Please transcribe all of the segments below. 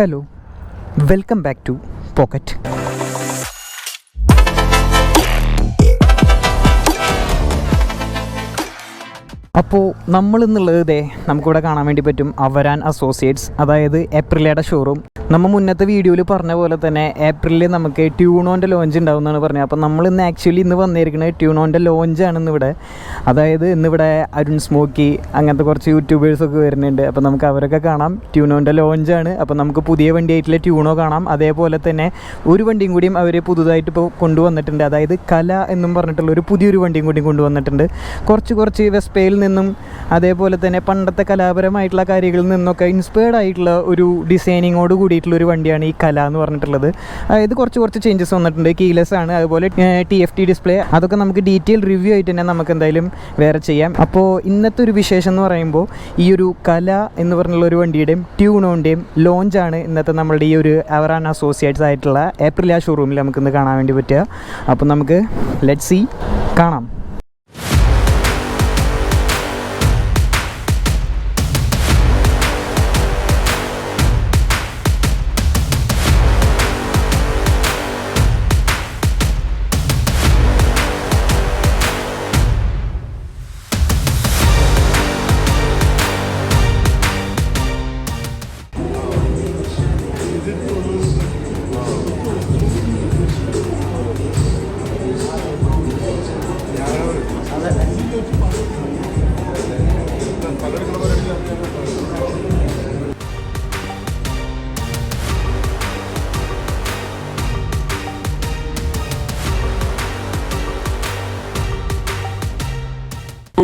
Hello, welcome back to pocket. അപ്പോൾ നമ്മളിന്നുള്ളത് നമുക്കിവിടെ കാണാൻ വേണ്ടി പറ്റും അവരാൻ അസോസിയേറ്റ്സ്, അതായത് ഏപ്രിലയുടെ ഷോറൂം. നമ്മൾ മുന്നത്തെ വീഡിയോയിൽ പറഞ്ഞ പോലെ തന്നെ ഏപ്രിലിൽ നമുക്ക് ട്യൂണോൻ്റെ ലോഞ്ച് ഉണ്ടാവുമെന്നാണ് പറഞ്ഞത്. അപ്പോൾ നമ്മളിന്ന് ആക്ച്വലി ഇന്ന് വന്നിരിക്കുന്നത് ട്യൂണോൻ്റെ ലോഞ്ചാണ് ഇന്നിവിടെ. അതായത് ഇന്നിവിടെ അരുൺ സ്മോക്കി അങ്ങനത്തെ കുറച്ച് യൂട്യൂബേഴ്സൊക്കെ വരുന്നുണ്ട്. അപ്പോൾ നമുക്ക് അവരൊക്കെ കാണാം. ട്യൂണോൻ്റെ ലോഞ്ചാണ്. അപ്പോൾ നമുക്ക് പുതിയ വണ്ടിയായിട്ടുള്ള ട്യൂണോ കാണാം. അതേപോലെ തന്നെ ഒരു വണ്ടിയും കൂടിയും അവർ പുതുതായിട്ട് ഇപ്പോൾ കൊണ്ടുവന്നിട്ടുണ്ട്. അതായത് കല എന്നും പറഞ്ഞിട്ടുള്ള ഒരു പുതിയൊരു വണ്ടിയും കൂടി കൊണ്ടുവന്നിട്ടുണ്ട്. കുറച്ച് വെസ്പയിൽ നിന്നും അതേപോലെ തന്നെ പണ്ടത്തെ കലാപരമായിട്ടുള്ള കാര്യങ്ങളിൽ നിന്നൊക്കെ ഇൻസ്പയർഡ് ആയിട്ടുള്ള ഒരു ഡിസൈനിങ്ങോട് കൂടിയിട്ടുള്ളൊരു വണ്ടിയാണ് ഈ കല എന്ന് പറഞ്ഞിട്ടുള്ളത്. അതായത് കുറച്ച് ചേഞ്ചസ് വന്നിട്ടുണ്ട്. കീലെസ് ആണ്, അതുപോലെ TFT ഡിസ്പ്ലേ. അതൊക്കെ നമുക്ക് ഡീറ്റെയിൽ റിവ്യൂ ആയിട്ട് തന്നെ നമുക്ക് എന്തായാലും വേറെ ചെയ്യാം. അപ്പോൾ ഇന്നത്തെ ഒരു വിശേഷം എന്ന് പറയുമ്പോൾ ഈ ഒരു കല എന്ന് പറഞ്ഞുള്ള ഒരു വണ്ടിയുടെയും ട്യൂണോൻ്റെയും ലോഞ്ചാണ് ഇന്നത്തെ നമ്മളുടെ ഈ ഒരു അവറാൻ അസോസിയേറ്റ്സ് ആയിട്ടുള്ള ഏപ്രിൽ ഷോറൂമിൽ നമുക്കിന്ന് കാണാൻ വേണ്ടി പറ്റുക. അപ്പോൾ നമുക്ക് ലെറ്റ് സീ കാണാം.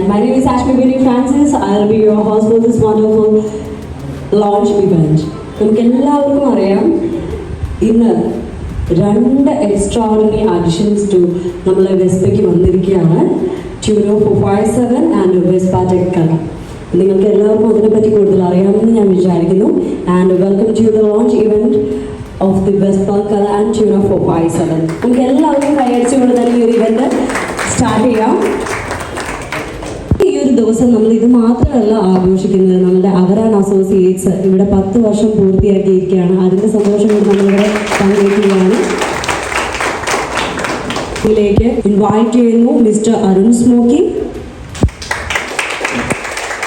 My name is Ashmi Bini Francis. I'll be your host for this wonderful launch event. നമുക്ക് എല്ലാവർക്കും അറിയാം, ഇന്ന് 2 എക്സ്ട്രാordinary additions to നമ്മളെ വെസ്പയ്ക്ക് വന്നിരിക്കുകയാണ്. ട്യൂണോ 457 ആൻഡ് വെസ്പ ടെക് കല. നിങ്ങൾക്ക് എല്ലാവർക്കും അതിനെപ്പറ്റി കൂടുതൽ അറിയാമെന്ന് ഞാൻ വിചാരിക്കുന്നു. And welcome to the launch event of the Vespa കല ആൻഡ് ട്യൂണോ 457. നമുക്ക് എല്ലാവർക്കും കൈയടിച്ചുകൊണ്ട് തന്നെ ഈ ഒരു ഇവന്റ് സ്റ്റാർട്ട് ചെയ്യാം. ഈ ഒരു ദിവസം നമ്മൾ ഇത് മാത്രമല്ല ആഘോഷിക്കുന്നത്, നമ്മുടെ അവരാൻ അസോസിയേറ്റ്സ് ഇവിടെ 10 വർഷം പൂർത്തിയാക്കിയിരിക്കുകയാണ്. അതിൻ്റെ സന്തോഷം കൊണ്ട് നമ്മളിവിടെ പങ്കെടുക്കുകയാണ്. ഇതിലേക്ക് ഇൻവൈറ്റ് ചെയ്യുന്നു mister Arun Smokey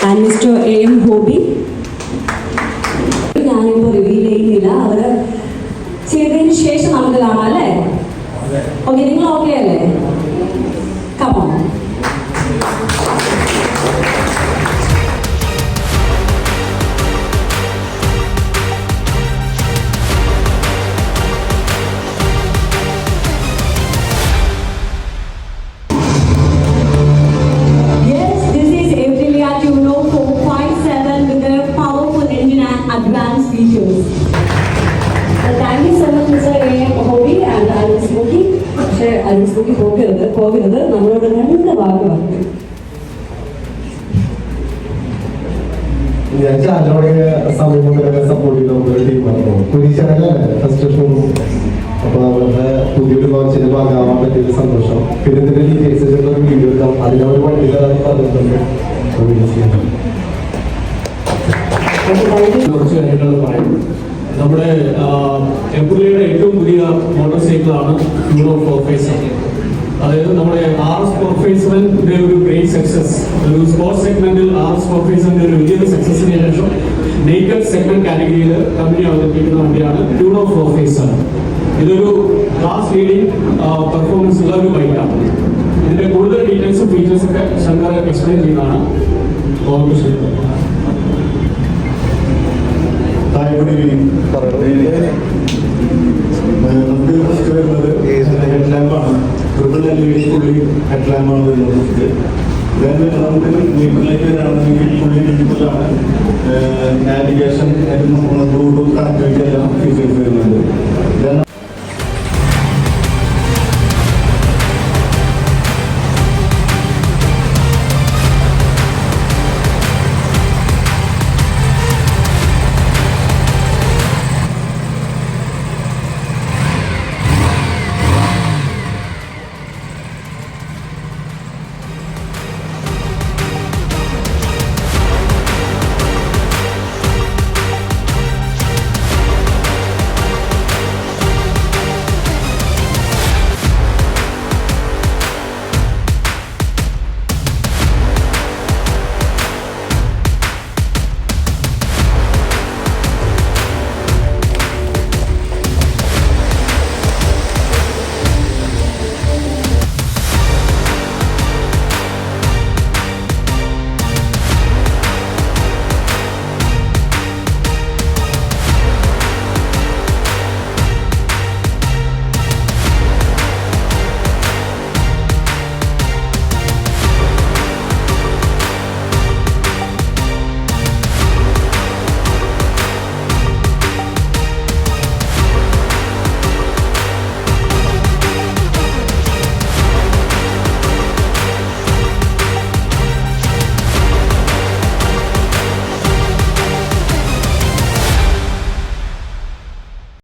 and mister AM hobby. ഞാനിപ്പോൾ റിവീൽ ചെയ്യുന്നില്ല, അവർ ചെയ്തതിന് ശേഷം നമുക്ക് കാണാം അല്ലേ? ഓക്കെ, നിങ്ങൾ ഓക്കെ അല്ലേ? കമോൺ. പോകരുത്, നമ്മളോട് 2 ഭാഗമാണ്. ഞാൻ ചാനലോടെ സമയം മുതലൊക്കെ സപ്പോർട്ട് ചെയ്ത ഒരു ടീമാണ് കുരിശനല്ലേ ഫസ്റ്റ് ഷോ. അപ്പോൾ അവരുടെ പുതിയൊരു ലോഞ്ചിന്റെ ഭാഗമാവാൻ പറ്റിയൊരു സന്തോഷം. പിന്നെ ഇതിന്റെ ഡീറ്റെയിൽസ് ഒരു വീഡിയോ എടുക്കാം. അതിനവർ വണ്ടിയിലാണ് പറഞ്ഞിട്ടുണ്ട്. കുറച്ച് കാര്യങ്ങൾ പറയും. നമ്മുടെ എംപുലിയുടെ ഏറ്റവും പുതിയ മോട്ടോർ സൈക്കിളാണ് ട്യൂണോ 457. അതായത് നമ്മുടെ RS 457 ഒരു ഗ്രേറ്റ് സക്സസ്, ഒരു സ്പോർട്സ് സെഗ്മെന്റിൽ RS 457 ഒരു വലിയൊരു സക്സസിന് ശേഷം നേക്കഡ് സെഗ്മെന്റ് കാറ്റഗറിയിൽ കമ്പനി അവതരിപ്പിക്കുന്ന വണ്ടിയാണ് ട്യൂണോ 457. ഇതൊരു ക്ലാസ് ലീഡിംഗ് പെർഫോമൻസ് ഉള്ള ഒരു ബൈക്കാണ്. ഇതിന്റെ കൂടുതൽ ഡീറ്റെയിൽസും ഫീച്ചേഴ്സും ഒക്കെ ശങ്കർ എക്സ്പ്ലെയിൻ ചെയ്യുന്നതാണ്. നമുക്ക് ഫസ്റ്റ് വരുന്നത് ഹെഡ്ലാമ്പാണ്. ട്രിപ്പിൾ LED ഫുള്ളി ഹെഡ്ലാമ്പാണ് വരുന്നത്. നമുക്ക് വീട്ടിലേക്ക് വരികയാണെങ്കിൽ ഫുള്ളി ഡിജിറ്റലാണ്. നാവിഗേഷൻ, ബ്ലൂടൂത്ത് കണക്ടിവിറ്റി എല്ലാം ഫീച്ചേഴ്സ് വരുന്നത്.